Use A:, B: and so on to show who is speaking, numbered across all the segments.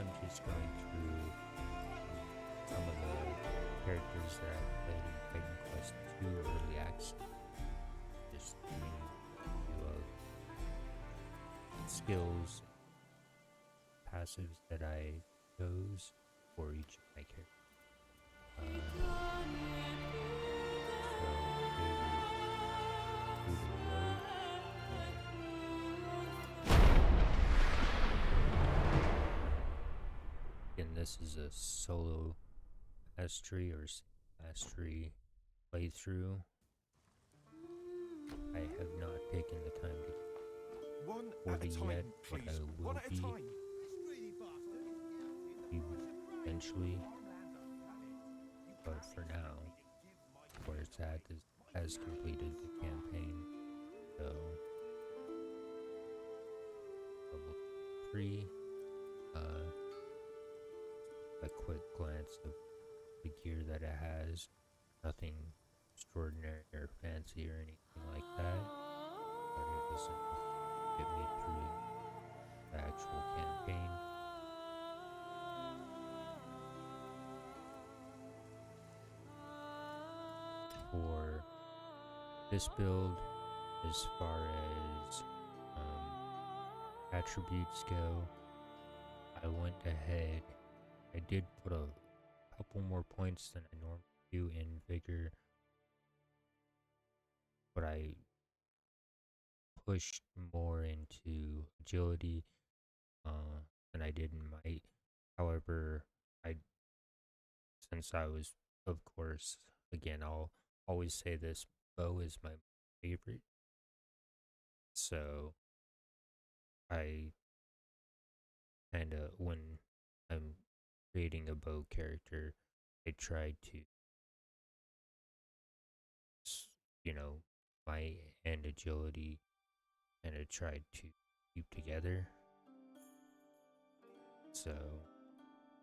A: I'm just going through some of the characters that I played in Titan Quest 2 Early Access. Just giving you skills, passives that I chose for each of my characters. And this is a solo mastery or mastery playthrough. I have not taken the time to get 40 yet, but I will be eventually. But for now, where it's at has completed the campaign. So level 3. A quick glance of the gear that it has. Nothing extraordinary or fancy or anything like that. But it was enough to get me through the actual campaign. For this build, as far as attributes go, I went ahead. I did put a couple more points than I normally do in Vigor, but I pushed more into Agility than I did in Might. However, since I was, of course, again, I'll always say this, bow is my favorite. So I kinda, when I'm creating a bow character, I try to, my and agility, and I tried to keep together. So,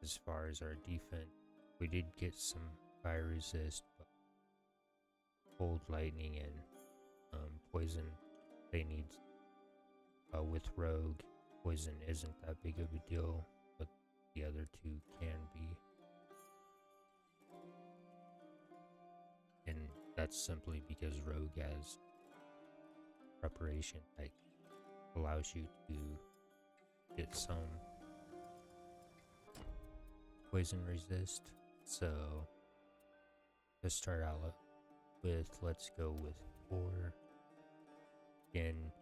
A: as far as our defense, we did get some fire resist, but cold, lightning, and poison, they need. With rogue, poison isn't that big of a deal, but the other two can be. And that's simply because rogue has preparation that allows you to get some poison resist. So to start out with, let's go with 4. Again,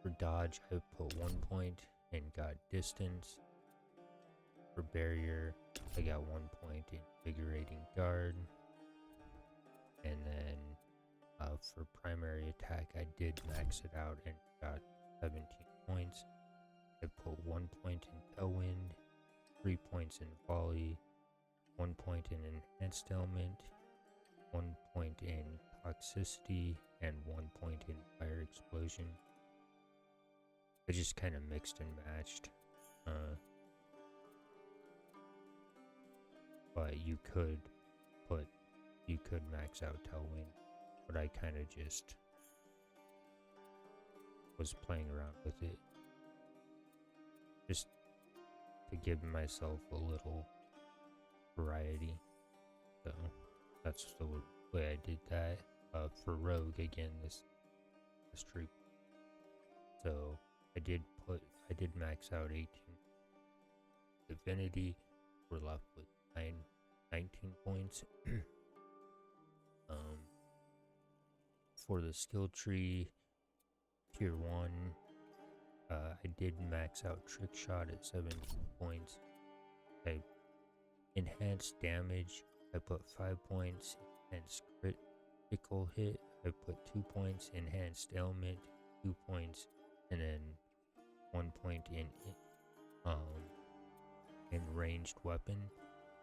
A: for dodge, I put 1 point and got distance. For barrier, I got 1 point in invigorating guard. And then for primary attack, I did max it out and got 17 points. I put 1 point in tailwind, 3 points in volley, 1 point in enhanced element, 1 point in toxicity, and 1 point in fire explosion. I just kind of mixed and matched. But you could max out tailwind, but I kind of just was playing around with it, just to give myself a little variety. So that's the way I did that. For rogue, again, this troop. So I did max out 18 divinity. We're left with 19 points. For the skill tree, tier 1, I did max out trick shot at 17 points. I enhanced damage, I put 5 points. Enhanced critical hit, I put 2 points. Enhanced ailment, 2 points, and then 1 point in ranged weapon.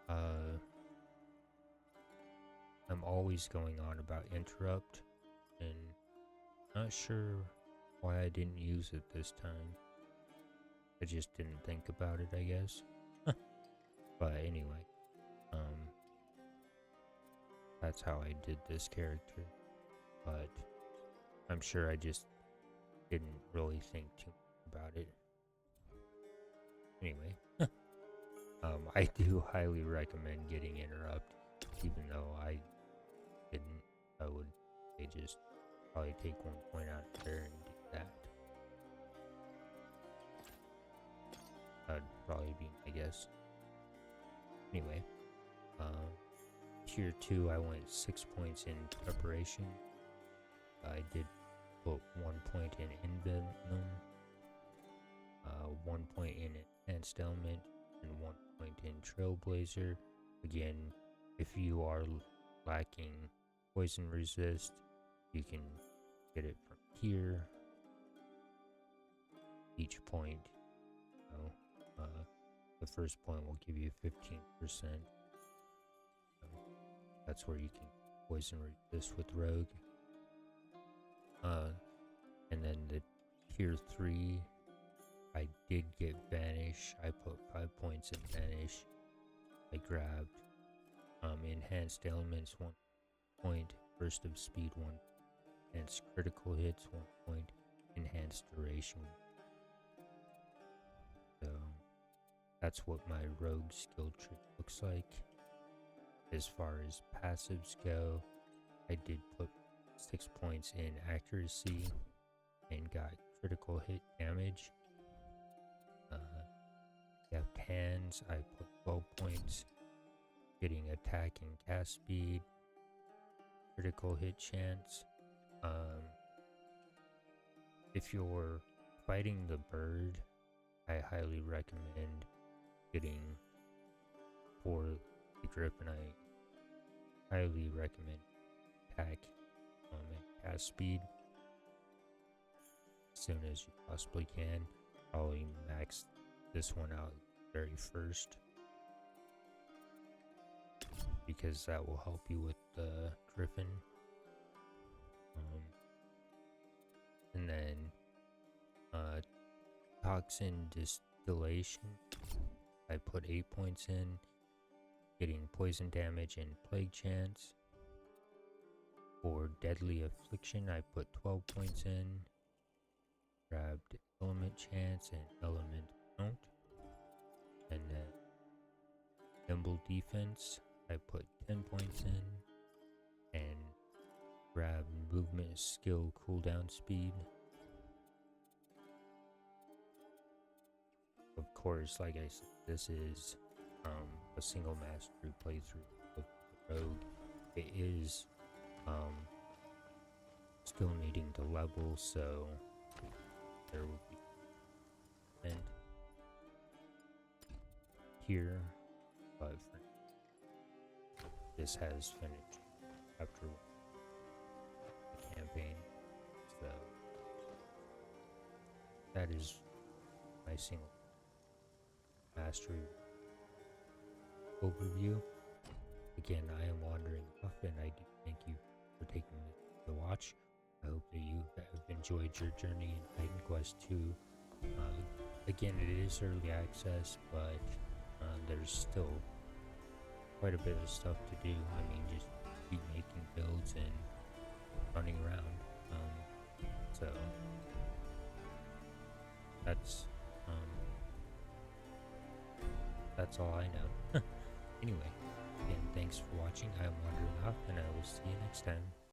A: I'm always going on about interrupt, and not sure why I didn't use it this time. I just didn't think about it, I guess. But anyway, that's how I did this character. But I'm sure I just didn't really think too much about it. Anyway, I do highly recommend getting interrupt, even though I didn't. I would say just probably take 1 point out of there and do that. That'd probably be my guess. Anyway, tier 2, I went 6 points in preparation. I did put 1 point in Envenom, 1 point in Enhanced Element, and 1 point in Trailblazer. Again, if you are lacking poison resist, you can get it from here. Each point, the first point will give you 15%. That's where you can poison resist with Rogue. And then the tier 3, I did get Vanish. I put 5 points in Vanish. I grabbed Enhanced Elements 1 point, Burst of Speed 1, Enhanced Critical Hits 1 point, Enhanced Duration. So that's what my Rogue skill tree looks like. As far as passives go, I did put 6 points in accuracy and got critical hit damage. Left hands, I put 12 points, getting attack and cast speed, critical hit chance. If you're fighting the bird, I highly recommend getting for the griffin. I highly recommend attack and cast speed as soon as you possibly can. Probably max this one out very first, because that will help you with the griffin. And then toxin distillation, I put 8 points in, getting poison damage and plague chance. For deadly affliction, I put 12 points in, grabbed element chance and element count. And then nimble defense, I put 10 points in, and grab movement skill cooldown speed. Of course, like I said, this is a single mastery playthrough of Rogue. It is still needing to level, so there will be and here, but this has finished after the campaign, so that is my single mastery overview. Again, I am wandering off, and I do thank you for taking the watch. I hope that you have enjoyed your journey in Titan Quest 2. Again, it is early access, but there's still quite a bit of stuff to do. I mean, just keep making builds and running around. So that's all I know. Anyway, again, thanks for watching. I am wandering off, and I will see you next time.